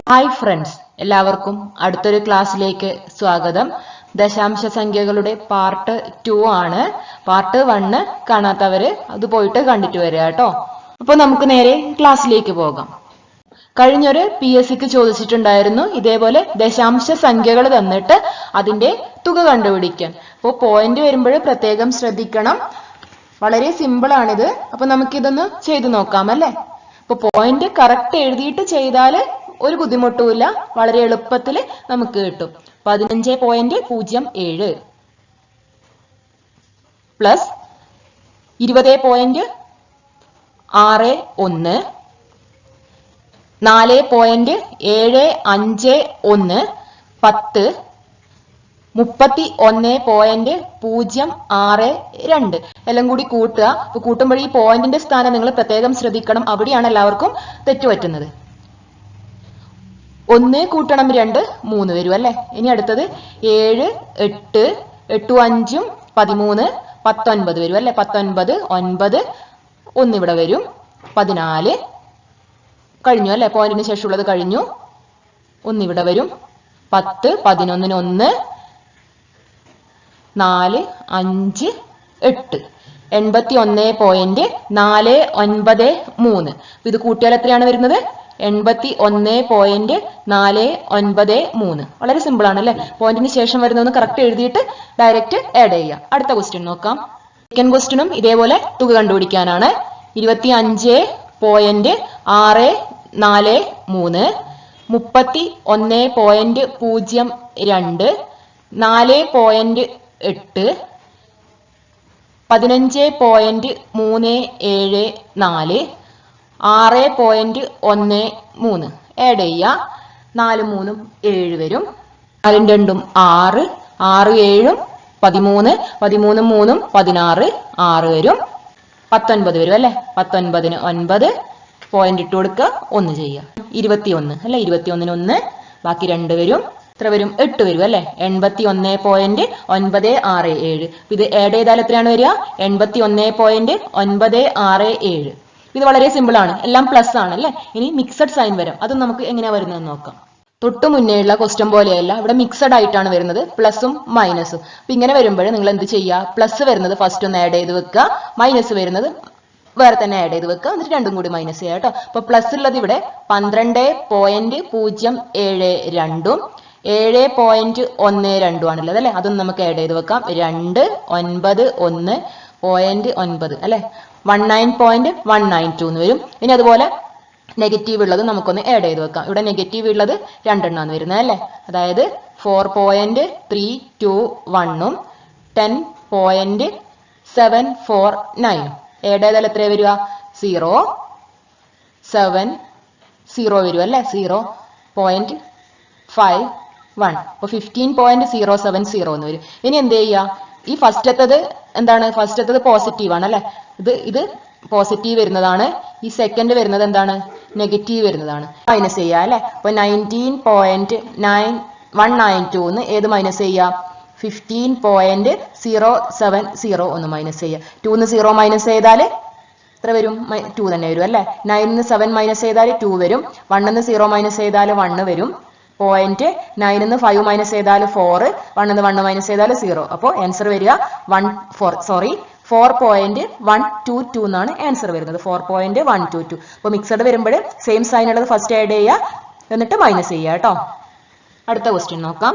Hi friends, എല്ലാവർക്കും അടുത്തൊരു ക്ലാസ്സിലേക്ക് സ്വാഗതം. ദശാംശ സംഖ്യകളുടെ പാർട്ട് 2 ആണ്. പാർട്ട് 1 കാണാത്തവര് അത് പോയിട്ട് കണ്ടിട്ട് വരിക കേട്ടോ. അപ്പൊ നമുക്ക് നേരെ ക്ലാസ്സിലേക്ക് പോകാം. കഴിഞ്ഞൊരു PSCക്ക് ചോദിച്ചിട്ടുണ്ടായിരുന്നു ഇതേപോലെ ദശാംശ സംഖ്യകൾ തന്നിട്ട് അതിന്റെ തുക കണ്ടുപിടിക്കാൻ. അപ്പോൾ പോയിന്റ് വരുമ്പോൾ പ്രത്യേകം ശ്രദ്ധിക്കണം. വളരെ സിമ്പിൾ ആണിത്. അപ്പൊ നമുക്കിതൊന്ന് ചെയ്തു നോക്കാം അല്ലേ. അപ്പൊ പോയിന്റ് കറക്റ്റ് എഴുതിയിട്ട് ചെയ്താല് ഒരു ബുദ്ധിമുട്ടുമില്ല, വളരെ എളുപ്പത്തിൽ നമുക്ക് കിട്ടും. 15.07 പ്ലസ് 20.61 4.751 10 31.062 എല്ലാം കൂടി കൂട്ടുക. അപ്പൊ കൂട്ടുമ്പോൾ ഈ പോയിന്റിന്റെ സ്ഥാനം നിങ്ങൾ പ്രത്യേകം ശ്രദ്ധിക്കണം. അവിടെയാണ് എല്ലാവർക്കും തെറ്റുപറ്റുന്നത്. 1 കൂട്ടണം 2 3 വരും അല്ലെ. ഇനി അടുത്തത് 7 8 8 5 13 19 വരും അല്ലെ. 19 9 1 ഇവിടെ വരും. 14 കഴിഞ്ഞു അല്ലെ. പോയിന്റിന് ശേഷമുള്ളത് കഴിഞ്ഞു. 1 ഇവിടെ വരും. 10 11 1 4 5 8 81.493. ഇത് കൂട്ടിയാൽ എത്രയാണ് വരുന്നത്? 81.493. വളരെ സിമ്പിൾ ആണ് അല്ലെ. പോയിന്റിന് ശേഷം വരുന്നതെന്ന് കറക്റ്റ് എഴുതിയിട്ട് ഡയറക്റ്റ് ആഡ് ചെയ്യുക. അടുത്ത ക്വസ്റ്റ്യൻ നോക്കാം. സെക്കൻഡ് ക്വസ്റ്റ്യനും ഇതേപോലെ തുക കണ്ടുപിടിക്കാനാണ്. 25.643 31.02 4.8 15.374 6.13 ആഡ് ചെയ്യുക. 4 3 7 വരും. 4 2 6 6 7 13 13 3 16 6 വരും. 19 വരും അല്ലെ. 19 9 പോയിന്റ് ഇട്ട് കൊടുക്കുക. 1 ചെയ്യുക. 21 അല്ലെ. 21 1 ബാക്കി 2 വരും. എത്ര വരും? 8 വരും അല്ലെ. 81.967. ഇത് ആഡ് ചെയ്താൽ എത്രയാണ് വരിക? 81.967. ഇത് വളരെ സിമ്പിൾ ആണ്. എല്ലാം പ്ലസ് ആണ് അല്ലെ. ഇനി മിക്സഡ് സൈൻ വരും. അത് നമുക്ക് എങ്ങനെയാ വരുന്നതെന്ന് നോക്കാം. തൊട്ടു മുന്നേയുള്ള ക്വസ്റ്റ്യൻ പോലെയല്ല, ഇവിടെ മിക്സഡ് ആയിട്ടാണ് വരുന്നത്, പ്ലസും മൈനസും. അപ്പൊ ഇങ്ങനെ വരുമ്പോൾ നിങ്ങൾ എന്ത് ചെയ്യുക? പ്ലസ് വരുന്നത് ഫസ്റ്റ് ഒന്ന് ആഡ് ചെയ്ത് വെക്കുക, മൈനസ് വരുന്നത് വേറെ തന്നെ ആഡ് ചെയ്ത് വെക്കുക, എന്നിട്ട് രണ്ടും കൂടി മൈനസ് ചെയ്യുക കേട്ടോ. അപ്പൊ പ്ലസ് ഉള്ളത് ഇവിടെ 12.072 7.12 ആണുള്ളത് അല്ലെ. അതൊന്നും നമുക്ക് ആഡ് ചെയ്ത് വെക്കാം. 2 9 1.9 അല്ലെ. 19.192 എന്ന് വരും. ഇനി അതുപോലെ നെഗറ്റീവ് ഉള്ളത് നമുക്കൊന്ന് ആഡ് ചെയ്ത് വെക്കാം. ഇവിടെ നെഗറ്റീവ് ഉള്ളത് 2 എണ്ണമാണ് വരുന്നത് അല്ലെ. അതായത് 4.321 10.749 ആഡ് ചെയ്താൽ എത്ര വരിക? 0 7 0 വരും അല്ലെ. 0.51. അപ്പൊ 15.070 എന്ന് വരും. ഇനി എന്ത് ചെയ്യുക? ഈ ഫസ്റ്റത്തത് എന്താണ്? ഫസ്റ്റത്തത് പോസിറ്റീവ് ആണ് അല്ലെ. ഇത് പോസിറ്റീവ് വരുന്നതാണ്. ഈ സെക്കൻഡ് വരുന്നത് എന്താണ്? നെഗറ്റീവ് വരുന്നതാണ്. മൈനസ് ചെയ്യുക അല്ലെ. അപ്പൊ 19.192 എന്ന് ഏത് മൈനസ് ചെയ്യുക? 15.070 ഒന്ന് മൈനസ് ചെയ്യുക. 2 0 മൈനസ് ചെയ്താൽ എത്ര വരും? 2 തന്നെ വരും അല്ലെ. 9 7 മൈനസ് ചെയ്താൽ 2 വരും. 1 0 മൈനസ് ചെയ്താൽ 1 വരും. 9 5 മൈനസ് ചെയ്താൽ 4, 1 1 മൈനസ് ചെയ്താൽ 0. അപ്പോൾ ആൻസർ വരിക 4.122 എന്നാണ് ആൻസർ വരുന്നത്. 4.122. അപ്പോൾ മിക്സഡ് വരുമ്പോൾ സെയിം സൈൻ ഉള്ളത് ഫസ്റ്റ് ആഡ് ചെയ്യുക, എന്നിട്ട് മൈനസ് ചെയ്യുക കേട്ടോ. അടുത്ത ക്വസ്റ്റ്യൻ നോക്കാം.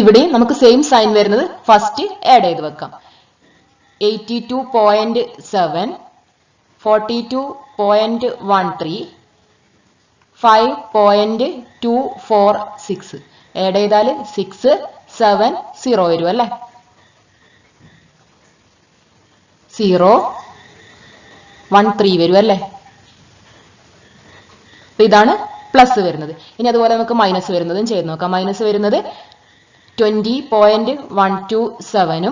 ഇവിടെ നമുക്ക് സെയിം സൈൻ വരുന്നത് ഫസ്റ്റ് ആഡ് ചെയ്ത് വെക്കാം. 82.7 42.13 5.246 ആഡ് ചെയ്താൽ 670 വരും അല്ലെ. 013 വരും അല്ലെ. അപ്പൊ ഇതാണ് പ്ലസ് വരുന്നത്. ഇനി അതുപോലെ നമുക്ക് മൈനസ് വരുന്നതും ചെയ്ത് നോക്കാം. മൈനസ് വരുന്നത് 20.127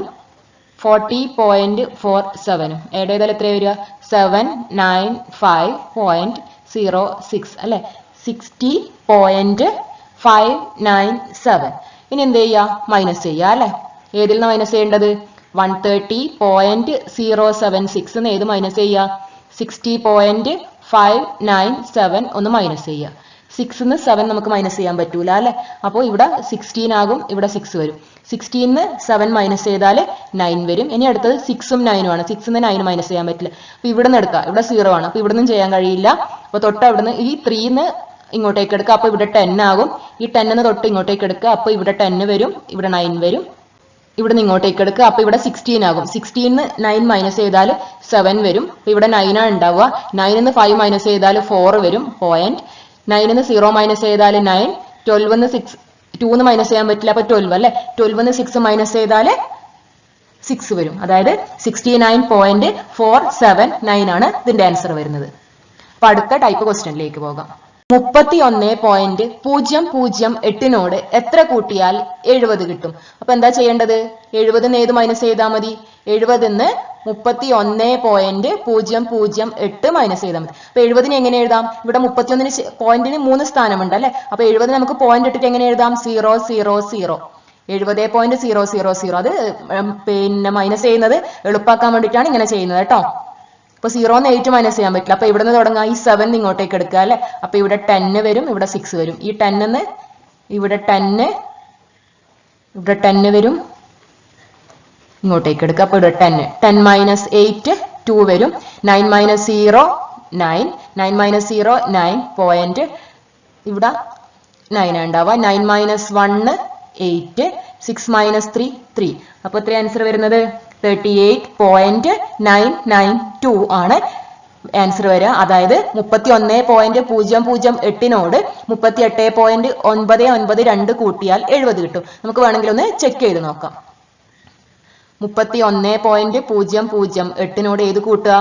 40.47 ആഡ് ചെയ്താൽ എത്ര വരിക? 795.06 അല്ലെ. 60.597. ഇനി എന്ത് ചെയ്യുക? മൈനസ് ചെയ്യുക അല്ലെ. ഏതിൽ നിന്ന് മൈനസ് ചെയ്യേണ്ടത്? 130.076 ഏത് മൈനസ് ചെയ്യുക? 60.597 ഒന്ന് മൈനസ് ചെയ്യുക. 6ന്ന് 7 നമുക്ക് മൈനസ് ചെയ്യാൻ പറ്റൂല അല്ലെ. അപ്പോൾ ഇവിടെ 16 ആകും, ഇവിടെ 6 വരും. 16ന്ന് 7 മൈനസ് ചെയ്താൽ 9 വരും. ഇനി അടുത്തത് 6ഉം 9ഉം ആണ്. 6ന്ന് 9 മൈനസ് ചെയ്യാൻ പറ്റില്ല. അപ്പൊ ഇവിടെ നിന്ന് എടുക്കാം, ഇവിടെ 0 ആണ്. അപ്പൊ ഇവിടെ നിന്നും ചെയ്യാൻ കഴിയില്ല. അപ്പൊ തൊട്ട് അവിടുന്ന് ഈ 3ന്ന് ഇങ്ങോട്ടേക്ക് എടുക്കുക, അപ്പൊ ഇവിടെ 10 ആകും. ഈ 10ന്ന് തൊട്ട് ഇങ്ങോട്ടേക്ക് എടുക്കുക, അപ്പൊ ഇവിടെ 10 വരും, ഇവിടെ 9 വരും. ഇവിടെ നിന്ന് ഇങ്ങോട്ടേക്ക് എടുക്കുക, അപ്പൊ ഇവിടെ 16 ആകും. 16ന്ന് 9 മൈനസ് ചെയ്താൽ 7 വരും. അപ്പൊ ഇവിടെ 9 ആണ് ഉണ്ടാവുക. 9ന്ന് 5 മൈനസ് ചെയ്താൽ 4 വരും, പോയിന്റ്. 9ന്ന് 0 മൈനസ് ചെയ്താൽ 9. 12ന്ന് 6 2ന്ന് മൈനസ് ചെയ്യാൻ പറ്റില്ല, അപ്പൊ 12 അല്ലെ. 12ന്ന് 6 മൈനസ് ചെയ്താൽ 6 വരും. അതായത് 69.479 ആണ് ഇതിന്റെ ആൻസർ വരുന്നത്. അപ്പൊ അടുത്ത ടൈപ്പ് ക്വസ്റ്റ്യനിലേക്ക് പോകാം. 31.008 എത്ര കൂട്ടിയാൽ 70 കിട്ടും? അപ്പൊ എന്താ ചെയ്യേണ്ടത്? 70ന്ന് ഏത് മൈനസ് ചെയ്താൽ മതി? 70ന്ന് 31.008 മൈനസ് ചെയ്താൽ മതി. അപ്പൊ 70ന് എങ്ങനെ എഴുതാം? ഇവിടെ 31ന് പോയിന്റിന് 3 സ്ഥാനമുണ്ട് അല്ലെ. അപ്പൊ 70 നമുക്ക് പോയിന്റ് ഇട്ടിട്ട് എങ്ങനെ എഴുതാം? 0 0 0. 70.000. അത് പിന്നെ മൈനസ് ചെയ്യുന്നത് എളുപ്പാക്കാൻ വേണ്ടിയിട്ടാണ് ഇങ്ങനെ ചെയ്യുന്നത് കേട്ടോ. അപ്പൊ 0ന്ന് 8 മൈനസ് ചെയ്യാൻ പറ്റില്ല. അപ്പൊ ഇവിടെ നിന്ന് തുടങ്ങാം, ഈ 7 ഇങ്ങോട്ടേക്ക് എടുക്കുക അല്ലെ. അപ്പൊ ഇവിടെ 10 വരും, ഇവിടെ 6 വരും. ഈ 10ന്ന് ഇവിടെ 10 വരും, ഇങ്ങോട്ടേക്ക് എടുക്കുക. അപ്പൊ ഇവിടെ 10 മൈനസ് 8 2 വരും. 9 മൈനസ് 0 9. 9 minus 0 9 point. ഇവിടെ 9 ഉണ്ടാവുക. 9 മൈനസ് 1 8. 6 മൈനസ് 3 3. അപ്പൊ എത്ര ആൻസർ വരുന്നത്? 38.992 ആണ് ആൻസർ വരിക. അതായത് 31.008 38.992 കൂട്ടിയാൽ 70 കിട്ടും. നമുക്ക് വേണമെങ്കിൽ ഒന്ന് ചെക്ക് ചെയ്ത് നോക്കാം. 31.008 ഏത് കൂട്ടുക?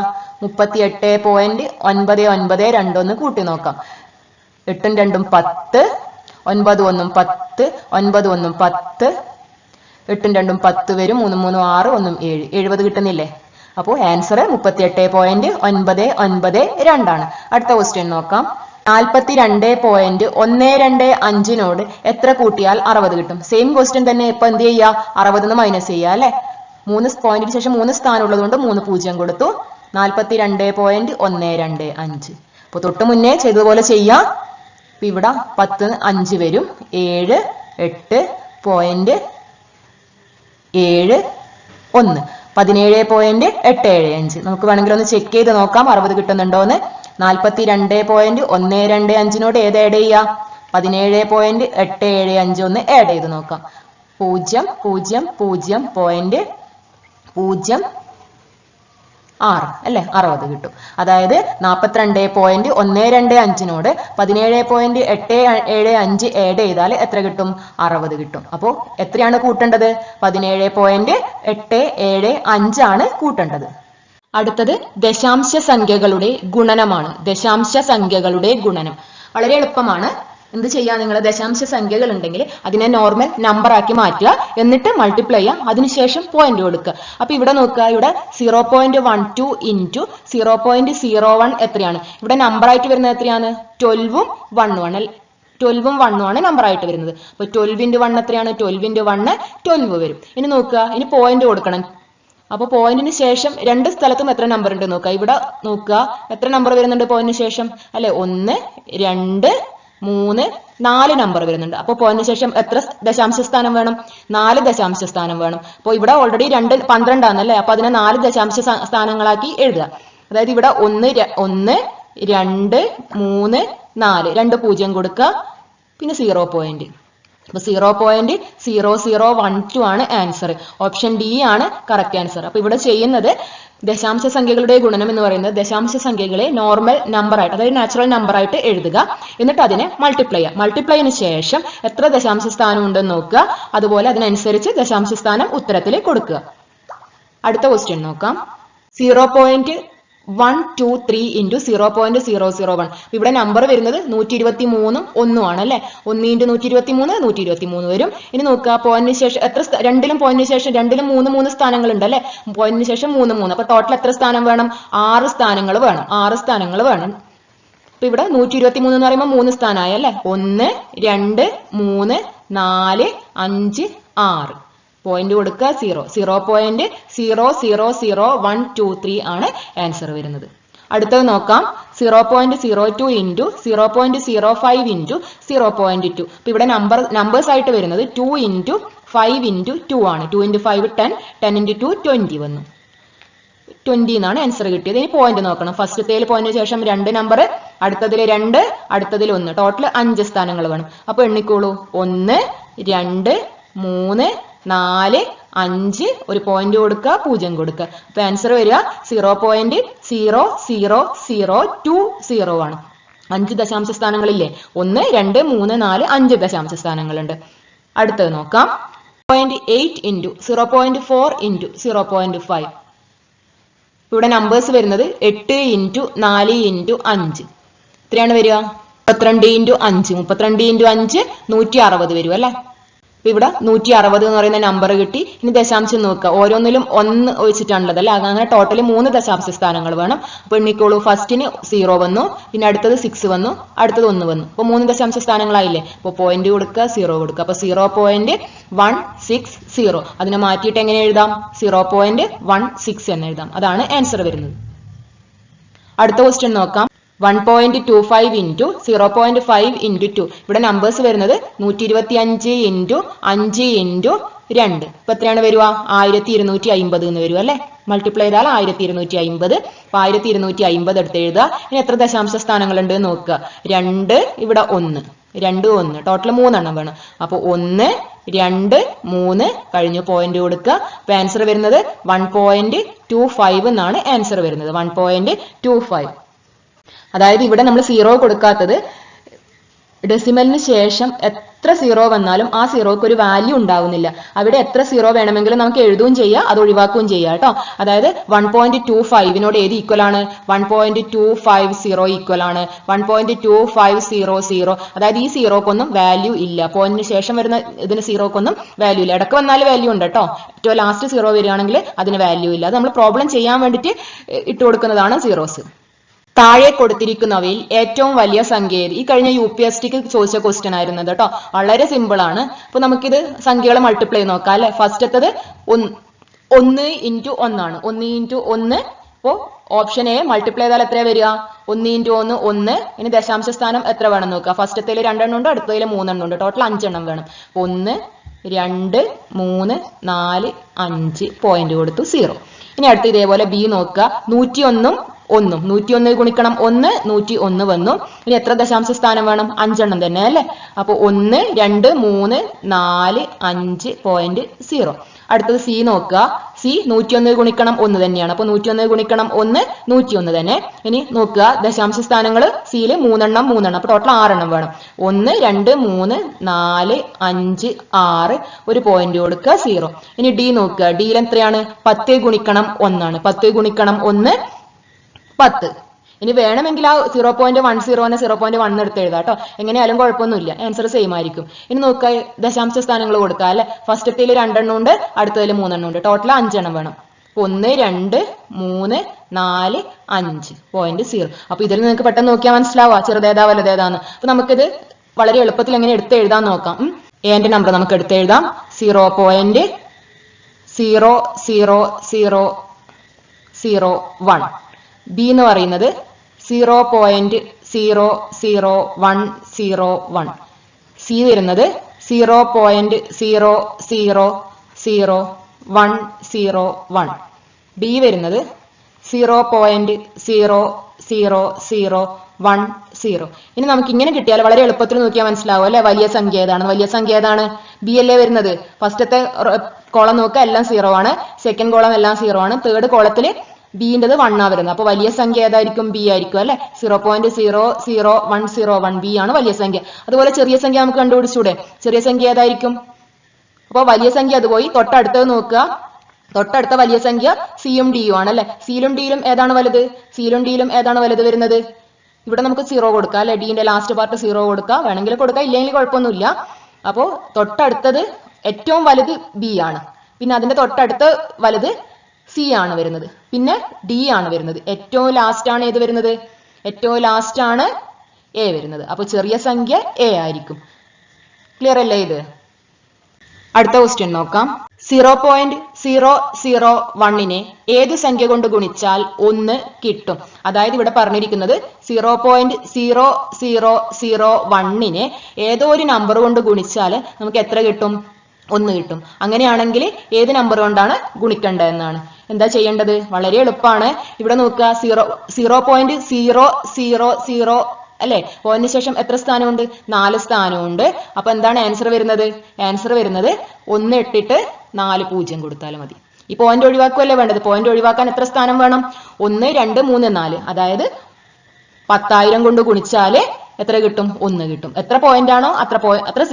38.992 കൂട്ടി നോക്കാം. 8ഉം 2ഉം 10, 9 1 10, 9 1 10, 8ഉം 2ഉം 10 വരും, 3 3 6, 1 7. 70 കിട്ടുന്നില്ലേ? അപ്പോൾ ആൻസർ 38.992 ആണ്. അടുത്ത ക്വസ്റ്റ്യൻ നോക്കാം. 42.125 എത്ര കൂട്ടിയാൽ 60 കിട്ടും? സെയിം ക്വസ്റ്റ്യൻ തന്നെ. ഇപ്പൊ എന്ത് ചെയ്യുക? 60ന്ന് മൈനസ് ചെയ്യുക അല്ലെ. 3 പോയിന്റിന് ശേഷം 3 സ്ഥാനം ഉള്ളത് കൊണ്ട് 3 0 കൊടുത്തു. 42.125. അപ്പൊ തൊട്ട് മുന്നേ ചെയ്തതുപോലെ ചെയ്യാം. അപ്പൊ ഇവിടെ 10 5 വരും, 7 8 പോയിന്റ് 7 1. 17.875. നമുക്ക് വേണമെങ്കിൽ ഒന്ന് ചെക്ക് ചെയ്ത് നോക്കാം 60 കിട്ടുന്നുണ്ടോന്ന്. 42.125 ഏത് ആഡ് ചെയ്യുക? 17.875 ഒന്ന് ആഡ് ചെയ്ത് നോക്കാം. 0.06 അല്ലെ, 60 കിട്ടും. അതായത് 42.125 17.875 ആഡ് ചെയ്താൽ എത്ര കിട്ടും? 60 കിട്ടും. അപ്പോൾ എത്രയാണ് കൂട്ടേണ്ടത്? 17.875 ആണ് കൂട്ടേണ്ടത്. അടുത്തത് ദശാംശ സംഖ്യകളുടെ ഗുണനമാണ്. ദശാംശ സംഖ്യകളുടെ ഗുണനം വളരെ എളുപ്പമാണ്. എന്ത് ചെയ്യാ? നിങ്ങൾ ദശാംശ സംഖ്യകൾ ഉണ്ടെങ്കിൽ അതിനെ നോർമൽ നമ്പർ ആക്കി മാറ്റുക, എന്നിട്ട് മൾട്ടിപ്ലൈ ചെയ്യുക, അതിനുശേഷം പോയിന്റ് കൊടുക്കുക. അപ്പൊ ഇവിടെ നോക്കുക, ഇവിടെ 0.12 ഇൻറ്റു 0.01 എത്രയാണ്? ഇവിടെ നമ്പർ ആയിട്ട് വരുന്നത് എത്രയാണ്? 12ഉം 1ഉം ആണ്. 12ഉം 1ഉം ആണ് നമ്പർ ആയിട്ട് വരുന്നത്. അപ്പൊ 12 × 1 എത്രയാണ്? 12 × 1 12 വരും. ഇനി നോക്കുക, ഇനി പോയിന്റ് കൊടുക്കണം. അപ്പൊ പോയിന്റിന് ശേഷം രണ്ട് സ്ഥലത്തും എത്ര നമ്പർ ഉണ്ട് നോക്കുക. ഇവിടെ നോക്കുക, എത്ര നമ്പർ വരുന്നുണ്ട് പോയിന്റിന് ശേഷം അല്ലെ? 1 2 3 4 നമ്പർ വരുന്നുണ്ട്. അപ്പോൾ പോയിന്റിന് ശേഷം എത്ര ദശാംശ സ്ഥാനം വേണം? 4 ദശാംശ സ്ഥാനം വേണം. അപ്പോൾ ഇവിടെ ഓൾറെഡി 2 12 ആണല്ലേ. അപ്പൊ അതിനെ 4 ദശാംശ സ്ഥാനങ്ങളാക്കി എഴുതുക. അതായത് ഇവിടെ 1 2 3 4 2 0 കൊടുക്കുക, പിന്നെ 0 പോയിന്റ്. അപ്പൊ 0.0012 ആണ് ആൻസർ. ഓപ്ഷൻ ഡി ആണ് കറക്റ്റ് ആൻസർ. അപ്പൊ ഇവിടെ ചെയ്യുന്നത് ദശാംശ സംഖ്യകളുടെ ഗുണനം എന്ന് പറയുന്നത് ദശാംശ സംഖ്യകളെ നോർമൽ നമ്പർ ആയിട്ട്, അതായത് നാച്ചുറൽ നമ്പർ ആയിട്ട് എഴുതുക, എന്നിട്ട് അതിനെ മൾട്ടിപ്ലൈ ചെയ്യുക. മൾട്ടിപ്ലൈന് ശേഷം എത്ര ദശാംശ സ്ഥാനം ഉണ്ടെന്ന് നോക്കുക, അതുപോലെ അതിനനുസരിച്ച് ദശാംശ സ്ഥാനം ഉത്തരത്തിൽ കൊടുക്കുക. അടുത്ത ക്വസ്റ്റ്യൻ നോക്കാം. 0.123 ഇൻറ്റു 0.001. ഇവിടെ നമ്പർ വരുന്നത് 123ഉം 1ഉം ആണ് അല്ലെ. 1 × 123 123 വരും. ഇനി നോക്കുക, പോയിന്റിന് ശേഷം എത്ര രണ്ടിലും പോയിന്റിന് ശേഷം രണ്ടിലും 3 സ്ഥാനങ്ങൾ ഉണ്ട് അല്ലെ. പോയിന്റിന് ശേഷം 3 3. അപ്പൊ ടോട്ടൽ എത്ര സ്ഥാനം വേണം? 6 സ്ഥാനങ്ങൾ വേണം. 6 സ്ഥാനങ്ങൾ വേണം. അപ്പൊ ഇവിടെ 123 എന്ന് പറയുമ്പോൾ 3 സ്ഥാനമായി അല്ലെ. 1 2 3 4 5 6. പോയിന്റ് കൊടുക്കുക 0. 0.000123 ആണ് ആൻസർ വരുന്നത്. അടുത്തത് നോക്കാം. 0.02 ഇൻറ്റു 0.05 ഇൻറ്റു 0.2. അപ്പൊ ഇവിടെ നമ്പേഴ്സ് ആയിട്ട് വരുന്നത് 2 ഇൻറ്റു 5 ഇൻറ്റു 2 ആണ്. 2 ഇൻറ്റു 5 10, 10 ഇൻറ്റു 2 20 വന്നു. 20 എന്നാണ് ആൻസർ കിട്ടിയത്. ഇനി പോയിന്റ് നോക്കണം. ഫസ്റ്റത്തേൽ പോയിന്റിന് ശേഷം 2 നമ്പർ, അടുത്തതിൽ 2, അടുത്തതിൽ 1, ടോട്ടൽ 5 സ്ഥാനങ്ങൾ വേണം. അപ്പൊ എണ്ണിക്കോളൂ. 1 2 3 4 5, ഒരു പോയിന്റ് കൊടുക്കുക, 0 കൊടുക്കുക. അപ്പൊ ആൻസർ വരിക 0.000020 ആണ്. 5 ദശാംശ സ്ഥാനങ്ങളില്ലേ? 1 2 3 4 5 ദശാംശ സ്ഥാനങ്ങളുണ്ട്. അടുത്തത് നോക്കാം. 0.8 ഇൻറ്റു 0.4 ഇൻറ്റു 0.5. ഇവിടെ നമ്പേഴ്സ് വരുന്നത് 8 ഇൻറ്റു 4 ഇൻറ്റു 5. എത്രയാണ് വരിക? 32 ഇൻറ്റു 5. 32 ഇൻറ്റു 5 160 വരും അല്ലെ? അപ്പൊ ഇവിടെ 160 എന്ന് പറയുന്ന നമ്പർ കിട്ടി. ഇനി ദശാംശം നോക്കുക. ഓരോന്നിലും 1 ഒഴിച്ചിട്ടാണുള്ളത് അല്ലെ? അങ്ങനെ ടോട്ടൽ 3 ദശാംശ സ്ഥാനങ്ങൾ വേണം. അപ്പൊ എണ്ണിക്കോളൂ. ഫസ്റ്റിന് 0 വന്നു, പിന്നെ അടുത്തത് 6 വന്നു, അടുത്തത് 1 വന്നു. അപ്പൊ 3 ദശാംശ സ്ഥാനങ്ങളായില്ലേ? അപ്പൊ പോയിന്റ് കൊടുക്കുക, 0 കൊടുക്കുക. അപ്പൊ 0.160. അതിനെ മാറ്റിയിട്ട് എങ്ങനെ എഴുതാം? 0.16 എന്ന് എഴുതാം. അതാണ് ആൻസർ വരുന്നത്. അടുത്ത ക്വസ്റ്റ്യൻ നോക്കാം. 1.25 ഇൻറ്റു 0.5 ഇൻറ്റു 2. ഇവിടെ നമ്പേഴ്സ് വരുന്നത് 125 ഇൻറ്റു 5 ഇൻറ്റു 2. ഇപ്പൊ എത്രയാണ് വരിക? 1250 എന്ന് വരും അല്ലെ? മൾട്ടിപ്ലൈ ചെയ്താൽ 1250. അപ്പൊ 1250 എടുത്ത് എഴുതുക. ഇനി എത്ര ദശാംശ സ്ഥാനങ്ങളുണ്ട് നോക്കുക. 2, ഇവിടെ 1, 2 1, ടോട്ടൽ 3 എണ്ണം വേണം. അപ്പൊ 1 2 3 കഴിഞ്ഞു. പോയിന്റ് കൊടുക്കുക. അപ്പൊ ആൻസർ വരുന്നത് 1.25 എന്നാണ് ആൻസർ വരുന്നത്. 1.25. അതായത് ഇവിടെ നമ്മൾ 0 കൊടുക്കാത്തത് ഡെസിമലിന് ശേഷം എത്ര 0 വന്നാലും ആ 0ക്ക് ഒരു വാല്യൂ ഉണ്ടാവുന്നില്ല. അവിടെ എത്ര 0 വേണമെങ്കിലും നമുക്ക് എഴുതുകയും ചെയ്യാം, അത് ഒഴിവാക്കുകയും ചെയ്യാം കേട്ടോ. അതായത് 1.25നോട് ഏത് ഈക്വൽ ആണ്? 1.250 ഈക്വൽ ആണ്. 1.2500. അതായത് ഈ 0ക്കൊന്നും വാല്യൂ ഇല്ല. പോയിന്റിന് ശേഷം വരുന്ന ഇതിന് 0ക്കൊന്നും വാല്യൂ ഇല്ല. ഇടയ്ക്ക് വന്നാൽ വാല്യൂ ഉണ്ട് കേട്ടോ. ഏറ്റവും ലാസ്റ്റ് 0 വരികയാണെങ്കിൽ അതിന് വാല്യൂ ഇല്ല. അത് നമ്മൾ പ്രോബ്ലം ചെയ്യാൻ വേണ്ടിയിട്ട് ഇട്ട് കൊടുക്കുന്നതാണ് സീറോസ്. താഴെ കൊടുത്തിരിക്കുന്നവയിൽ ഏറ്റവും വലിയ സംഖ്യ ഏത്? ഈ കഴിഞ്ഞ UPSCക്ക് ചോദിച്ച ക്വസ്റ്റ്യൻ ആയിരുന്നത് കേട്ടോ. വളരെ സിമ്പിൾ ആണ്. അപ്പൊ നമുക്കിത് സംഖ്യകളെ മൾട്ടിപ്ലൈ നോക്കാം അല്ലെ? ഫസ്റ്റത്തത് 1 ഇൻറ്റു 1 ആണ്. 1 ഇൻറ്റു 1. അപ്പോ ഓപ്ഷൻ എ മൾട്ടിപ്ലൈ ചെയ്താൽ എത്ര വരിക? 1 ഇൻറ്റു 1 1. ഇനി ദശാംശ സ്ഥാനം എത്ര വേണം നോക്കുക. ഫസ്റ്റത്തേൽ 2 എണ്ണം ഉണ്ട്, അടുത്തതിൽ 3 എണ്ണം ഉണ്ട്. ടോട്ടൽ 5 എണ്ണം വേണം. 1 2 3 4 5 പോയിന്റ് കൊടുത്തു 0. ഇനി അടുത്ത് ഇതേപോലെ ബി നോക്കുക. 101 1. 101 ഗുണിക്കണം 1 101 വന്നു. ഇനി എത്ര ദശാംശ സ്ഥാനം വേണം? 5 എണ്ണം തന്നെ അല്ലെ? അപ്പൊ 1 2 3 4 5 പോയിന്റ് 0. അടുത്തത് സി നോക്കുക. സി 101 ഗുണിക്കണം 1 തന്നെയാണ്. അപ്പൊ 101 ഗുണിക്കണം 1 101 തന്നെ. ഇനി നോക്കുക ദശാംശ സ്ഥാനങ്ങൾ സിയിൽ 3 എണ്ണം 3 എണ്ണം. അപ്പൊ ടോട്ടൽ 6 എണ്ണം വേണം. 1 2 3 4 5 6. ഒരു പോയിന്റ് കൊടുക്കുക 0. ഇനി ഡി നോക്കുക. ഡിയിൽ എത്രയാണ്? 10 ഗുണിക്കണം 1 ആണ്. 10 ഗുണിക്കണം 1 10. ഇനി വേണമെങ്കിൽ ആ 0.10 0.1 എടുത്ത് എഴുതാം കേട്ടോ. എങ്ങനെയായാലും കുഴപ്പമൊന്നുമില്ല, ആൻസർ സെയിം ആയിരിക്കും. ഇനി നോക്കുക ദശാംശ സ്ഥാനങ്ങൾ കൊടുക്കുക അല്ലെ? ഫസ്റ്റത്തേൽ 2 എണ്ണം ഉണ്ട്, അടുത്തതിൽ 3 എണ്ണം ഉണ്ട്. ടോട്ടൽ 5 എണ്ണം വേണം. 1 2 3 4 5 പോയിന്റ് 0. അപ്പൊ ഇതിൽ നിങ്ങൾക്ക് പെട്ടെന്ന് നോക്കിയാൽ മനസ്സിലാവുക ചെറുതേതാ വലുതേതാന്ന്. അപ്പൊ നമുക്കിത് വളരെ എളുപ്പത്തിൽ എങ്ങനെ എടുത്ത് എഴുതാൻ നോക്കാം. എന്റെ നമ്പർ നമുക്ക് എടുത്ത് എഴുതാം. 0.00001. ബി എന്ന് പറയുന്നത് 0.00101. സി വരുന്നത് 0.0000101. ഡി വരുന്നത് 0.00010. ഇനി നമുക്ക് ഇങ്ങനെ കിട്ടിയാൽ വളരെ എളുപ്പത്തിൽ നോക്കിയാൽ മനസ്സിലാവും അല്ലെ? വലിയ സംഖ്യ ഏതാണ്? വലിയ സംഖ്യ ഏതാണ്? ബി അല്ലേ വരുന്നത്. ഫസ്റ്റത്തെ കോളം നോക്കുക, എല്ലാം 0 ആണ്. സെക്കൻഡ് കോളം എല്ലാം 0 ആണ്. തേർഡ് കോളത്തിൽ ബിൻ്റെത് 1 ആ വരുന്നത്. അപ്പൊ വലിയ സംഖ്യ ഏതായിരിക്കും? ബി ആയിരിക്കും അല്ലെ? 0.00101. ബി ആണ് വലിയ സംഖ്യ. അതുപോലെ ചെറിയ സംഖ്യ നമുക്ക് കണ്ടുപിടിച്ചൂടെ? ചെറിയ സംഖ്യ ഏതായിരിക്കും? അപ്പൊ വലിയ സംഖ്യ അത് പോയി. തൊട്ടടുത്തത് നോക്കുക. തൊട്ടടുത്ത വലിയ സംഖ്യ സിയും ഡിയും ആണ് അല്ലെ? സിയിലും ഡിയിലും ഏതാണ് വലുത്? സിയിലും ഡിയിലും ഏതാണ് വലുത് വരുന്നത്? ഇവിടെ നമുക്ക് 0 കൊടുക്കാം അല്ലെ? ഡിന്റെ ലാസ്റ്റ് പാർട്ട് 0 കൊടുക്കാം. വേണമെങ്കിൽ കൊടുക്കാം, ഇല്ലെങ്കിൽ കുഴപ്പമൊന്നുമില്ല. അപ്പോ തൊട്ടടുത്തത് ഏറ്റവും വലുത് ബി ആണ്. പിന്നെ അതിന്റെ തൊട്ടടുത്ത വലുത് സി ആണ് വരുന്നത്. പിന്നെ ഡി ആണ് വരുന്നത്. ഏറ്റവും ലാസ്റ്റ് ആണ് ഏത് വരുന്നത്? ഏറ്റവും ലാസ്റ്റ് ആണ് എ വരുന്നത്. അപ്പൊ ചെറിയ സംഖ്യ എ ആയിരിക്കും. ക്ലിയർ അല്ലേ ഇത്? അടുത്ത ക്വസ്റ്റ്യൻ നോക്കാം. 0.001 ഏത് സംഖ്യ കൊണ്ട് ഗുണിച്ചാൽ 1 കിട്ടും? അതായത് ഇവിടെ പറഞ്ഞിരിക്കുന്നത് 0.0001 ഏതോ ഒരു നമ്പർ കൊണ്ട് ഗുണിച്ചാൽ നമുക്ക് എത്ര കിട്ടും? 1 കിട്ടും. അങ്ങനെയാണെങ്കിൽ ഏത് നമ്പർ കൊണ്ടാണ് ഗുണിക്കേണ്ടതെന്നാണ്. എന്താ ചെയ്യേണ്ടത്? വളരെ എളുപ്പമാണ്. ഇവിടെ നോക്കുക, 0.000 അല്ലെ, പോയിന്റിന് ശേഷം എത്ര സ്ഥാനമുണ്ട്? 4 സ്ഥാനമുണ്ട്. അപ്പൊ എന്താണ് ആൻസർ വരുന്നത്? ആൻസർ വരുന്നത് 1 ഇട്ടിട്ട് 4 0 കൊടുത്താൽ മതി. ഈ പോയിന്റ് ഒഴിവാക്കുകയല്ലേ വേണ്ടത്. പോയിന്റ് ഒഴിവാക്കാൻ എത്ര സ്ഥാനം വേണം? 1 2 3 4. അതായത് 10,000 കൊണ്ട് ഗുണിച്ചാല് എത്ര കിട്ടും? 1 കിട്ടും. എത്ര പോയിന്റ് ആണോ അത്ര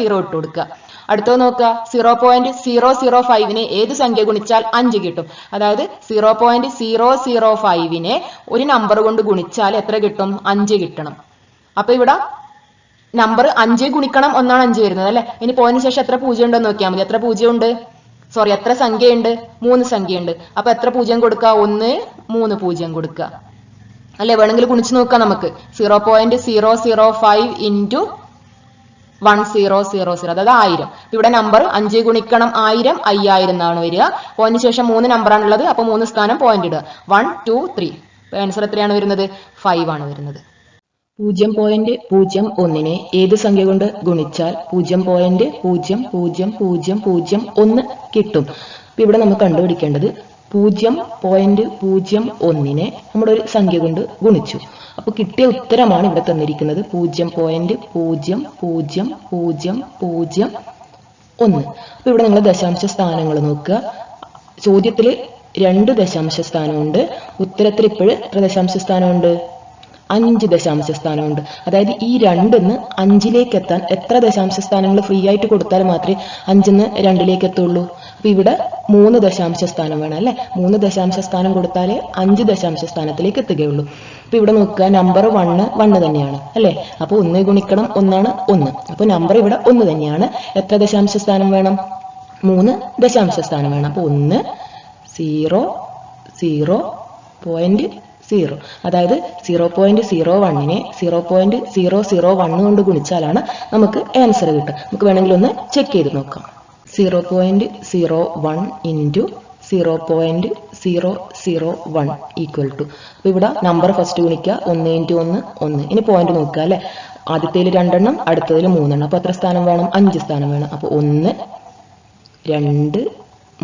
0 ഇട്ട് കൊടുക്കുക. അടുത്തത് നോക്കുക, 0.005 ഏത് സംഖ്യ ഗുണിച്ചാൽ 5 കിട്ടും? അതായത് 0.005 ഒരു നമ്പർ കൊണ്ട് ഗുണിച്ചാൽ എത്ര കിട്ടും? 5 കിട്ടണം. അപ്പൊ ഇവിടെ നമ്പർ 5 ഗുണിക്കണം 1 5 വരുന്നത് അല്ലെ. ഇനി പോയിന്റിന് ശേഷം എത്ര 0 ഉണ്ടെന്ന് നോക്കിയാൽ മതി. എത്ര 0 ഉണ്ട്? സോറി, എത്ര സംഖ്യയുണ്ട്? 3 സംഖ്യയുണ്ട്. അപ്പൊ എത്ര 0 കൊടുക്കുക? 1 3 0 കൊടുക്കുക അല്ലെ. വേണമെങ്കിൽ ഗുണിച്ച് നോക്കാം നമുക്ക്. 0.005 ഇൻറ്റു 1000, അതായത് 1000. ഇവിടെ നമ്പർ 5 ഗുണിക്കണം 1000 5000 എന്നാണ് വരിക. പോയിന്റിന് ശേഷം 3 നമ്പറാണുള്ളത്. അപ്പൊ 3 സ്ഥാനം പോയിന്റ് ഇടുക. 1 2 3. ആൻസർ എത്രയാണ് വരുന്നത്? 5 ആണ് വരുന്നത്. 0.01 ഏത് സംഖ്യ കൊണ്ട് ഗുണിച്ചാൽ 0.00001 കിട്ടും? അപ്പൊ ഇവിടെ നമുക്ക് കണ്ടുപിടിക്കേണ്ടത് 0.01 നമ്മുടെ ഒരു സംഖ്യ കൊണ്ട് ഗുണിച്ചു. അപ്പൊ കിട്ടിയ ഉത്തരമാണ് ഇവിടെ തന്നിരിക്കുന്നത് 0.00001. അപ്പൊ ഇവിടെ നിങ്ങൾ ദശാംശ സ്ഥാനങ്ങൾ നോക്കുക. ചോദ്യത്തിൽ 2 ദശാംശ സ്ഥാനമുണ്ട്. ഉത്തരത്തിൽ ഇപ്പോഴും എത്ര ദശാംശ സ്ഥാനമുണ്ട്? 5 ദശാംശ സ്ഥാനമുണ്ട്. അതായത് ഈ 2ന്ന് 5ലേക്ക് എത്താൻ എത്ര ദശാംശ സ്ഥാനങ്ങൾ ഫ്രീ ആയിട്ട് കൊടുത്താൽ മാത്രമേ 5ന്ന് 2ലേക്ക് എത്തുള്ളൂ? അപ്പൊ ഇവിടെ 3 ദശാംശ സ്ഥാനം വേണം അല്ലെ. 3 ദശാംശ സ്ഥാനം കൊടുത്താലേ 5 ദശാംശ സ്ഥാനത്തിലേക്ക് എത്തുകയുള്ളൂ. അപ്പൊ ഇവിടെ നോക്കുക, നമ്പർ 1 തന്നെയാണ് അല്ലെ. അപ്പൊ 1 ഗുണിക്കണം 1 1. അപ്പൊ നമ്പർ ഇവിടെ 1 തന്നെയാണ്. എത്ര ദശാംശ സ്ഥാനം വേണം? 3 ദശാംശ സ്ഥാനം വേണം. അപ്പൊ 1 0 0.0. അതായത് 0.01 0.001 കൊണ്ട് ഗുണിച്ചാലാണ് നമുക്ക് ആൻസർ കിട്ടുക. നമുക്ക് വേണമെങ്കിൽ ഒന്ന് ചെക്ക് ചെയ്ത് നോക്കാം. 0.01 ഇൻറ്റു 0.001 ഈക്വൽ ടു. അപ്പൊ ഇവിടെ നമ്പർ ഫസ്റ്റ് ഗുണിക്കുക. 1 ഇൻറ്റു 1 1. ഇനി പോയിന്റ് നോക്കുക അല്ലെ. ആദ്യത്തേൽ 2 എണ്ണം, അടുത്തതിൽ 3 എണ്ണം. അപ്പൊ എത്ര സ്ഥാനം വേണം? 5 സ്ഥാനം വേണം. അപ്പൊ 1 2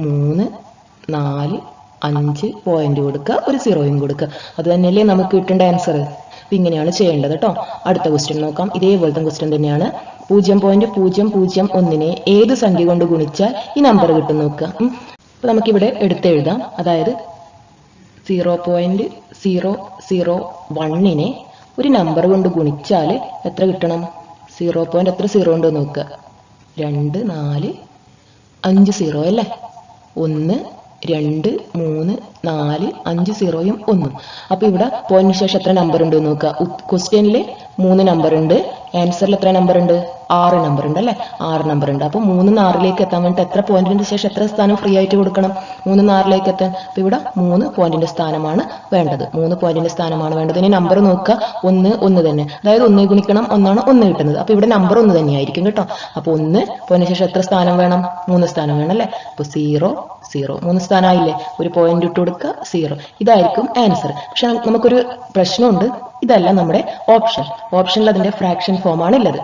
3 4 5 പോയിന്റ് കൊടുക്കുക, ഒരു 0 കൊടുക്കുക. അത് തന്നെയല്ലേ നമുക്ക് കിട്ടേണ്ട ആൻസർ. അപ്പൊ ഇങ്ങനെയാണ് ചെയ്യേണ്ടത് കേട്ടോ. അടുത്ത ക്വസ്റ്റ്യൻ നോക്കാം. ഇതേപോലത്തെ ക്വസ്റ്റ്യൻ തന്നെയാണ്. 0.001 ഏത് സംഖ്യ കൊണ്ട് ഗുണിച്ചാൽ ഈ നമ്പർ കിട്ടും നോക്കുക. അപ്പൊ നമുക്കിവിടെ എടുത്തെഴുതാം. അതായത് 0.001 ഒരു നമ്പർ കൊണ്ട് ഗുണിച്ചാൽ എത്ര കിട്ടണം? 0. എത്ര 0 ഉണ്ട് നോക്കുക. 2 4 5 0 അല്ലേ. 1 2 3 4 5 0യും 1. അപ്പൊ ഇവിടെ പോയിന്റിന് ശേഷം എത്ര നമ്പർ ഉണ്ട് നോക്കുക. ക്വസ്റ്റ്യനിൽ 3 നമ്പർ ഉണ്ട്. ആൻസറിൽ എത്ര നമ്പർ ഉണ്ട്? 6 നമ്പർ ഉണ്ട് അല്ലെ. 6 നമ്പർ ഉണ്ട്. അപ്പൊ 3 6ലേക്ക് എത്താൻ വേണ്ടി എത്ര പോയിന്റിന്റെ ശേഷം എത്ര സ്ഥാനം ഫ്രീ ആയിട്ട് കൊടുക്കണം? 3 6ലേക്ക് എത്താൻ. അപ്പൊ ഇവിടെ 3 പോയിന്റിന്റെ സ്ഥാനമാണ് വേണ്ടത്. 3 പോയിന്റിന്റെ സ്ഥാനമാണ് വേണ്ടത്. ഇനി നമ്പർ നോക്കുക. 1 തന്നെ. അതായത് 1 ഗുണിക്കണം 1 1 കിട്ടുന്നത്. അപ്പൊ ഇവിടെ നമ്പർ 1 തന്നെയായിരിക്കും കേട്ടോ. അപ്പൊ 1 പോയിന്റിന് ശേഷം എത്ര സ്ഥാനം വേണം? 3 സ്ഥാനം വേണം അല്ലെ. അപ്പൊ 0 0 3 സ്ഥാനമായില്ലേ. ഒരു പോയിന്റ് ഇട്ട് കൊടുക്കുക 0. ഇതായിരിക്കും ആൻസർ. പക്ഷെ നമുക്കൊരു പ്രശ്നമുണ്ട്. ഇതല്ല നമ്മുടെ ഓപ്ഷൻ. ഓപ്ഷനിൽ അതിന്റെ ഫ്രാക്ഷൻ ഫോം ആണ് ഉള്ളത്.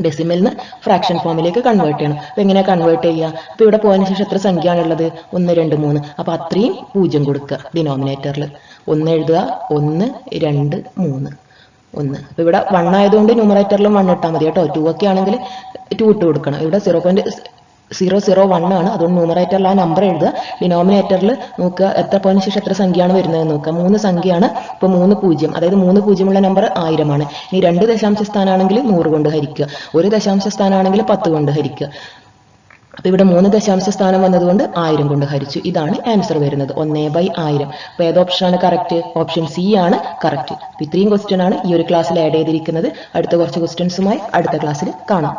ഡെസിമലിന് ഫ്രാക്ഷൻ ഫോമിലേക്ക് കൺവേർട്ട് ചെയ്യണം. അപ്പൊ എങ്ങനെയാ കൺവേർട്ട് ചെയ്യുക? അപ്പൊ ഇവിടെ പോയിന്റ് ശേഷം എത്ര സംഖ്യയാണുള്ളത്? 1 2 3. അപ്പൊ അത്രയും 0 കൊടുക്കുക ഡിനോമിനേറ്ററിൽ. 1 എഴുതുക. 1 2 3 1. അപ്പൊ ഇവിടെ 1 ആയതുകൊണ്ട് ന്യൂമറേറ്ററിലും 1 ഇട്ടാൽ മതി കേട്ടോ. 2 ഒക്കെ ആണെങ്കിൽ 2 ഇട്ട് കൊടുക്കണം. ഇവിടെ 0.001 ആണ്. അതുകൊണ്ട് ന്യൂമറേറ്ററിൽ ആ നമ്പർ എഴുതുക. ഡിനോമിനേറ്ററിൽ നോക്കുക എത്ര പോയിന്റ് ശേഷം എത്ര സംഖ്യയാണ് വരുന്നത് നോക്കുക. 3 സംഖ്യയാണ്. ഇപ്പൊ 3 0. അതായത് 3 0 ഉള്ള നമ്പർ 1000 ആണ്. ഇനി 2 ദശാംശ സ്ഥാനമാണെങ്കിൽ 100 കൊണ്ട് ഹരിക്കുക. 1 ദശാംശ സ്ഥാനമാണെങ്കിൽ 10 കൊണ്ട് ഹരിക്കുക. അപ്പൊ ഇവിടെ 3 ദശാംശ സ്ഥാനം വന്നതുകൊണ്ട് 1000 കൊണ്ട് ഹരിച്ചു. ഇതാണ് ആൻസർ വരുന്നത് 1/1000. അപ്പൊ ഏത് ഓപ്ഷനാണ് കറക്റ്റ്? ഓപ്ഷൻ സി ആണ് കറക്റ്റ്. ഇത്രയും ക്വസ്റ്റ്യൻ ആണ് ഈ ഒരു ക്ലാസ്സിൽ ആഡ് ചെയ്തിരിക്കുന്നത്. അടുത്ത കുറച്ച് ക്വസ്റ്റ്യൻസുമായി അടുത്ത ക്ലാസ്സിൽ കാണാം.